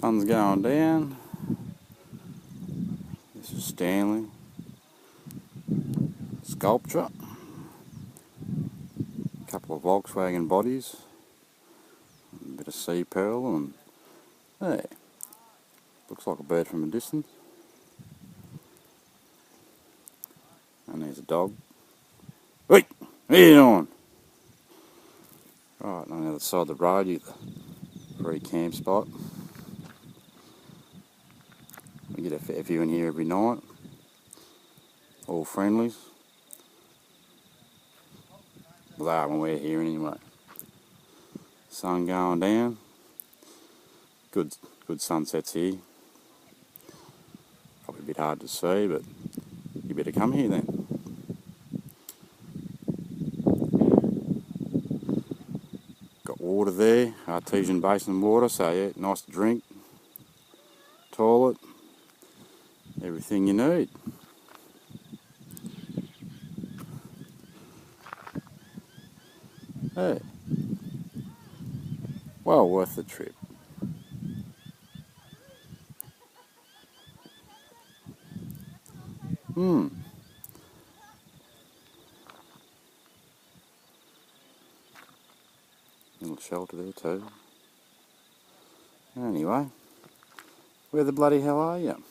Sun's going down. This is Stanley. Sculpture. A couple of Volkswagen bodies. A bit of sea pearl and hey, looks like a bird from a distance. And there's a dog. Wait! What are you doing? Right, on the other side of the road you get the free camp spot. We get a fair few in here every night. All friendlies. Well, they are when we're here anyway. Sun going down. Good sunsets here. Probably a bit hard to see, but you better come here then. Got water there, artesian basin water, so yeah, nice to drink. Toilet, everything you need. Hey, well worth the trip. Little shelter there too. Anyway, where the bloody hell are you?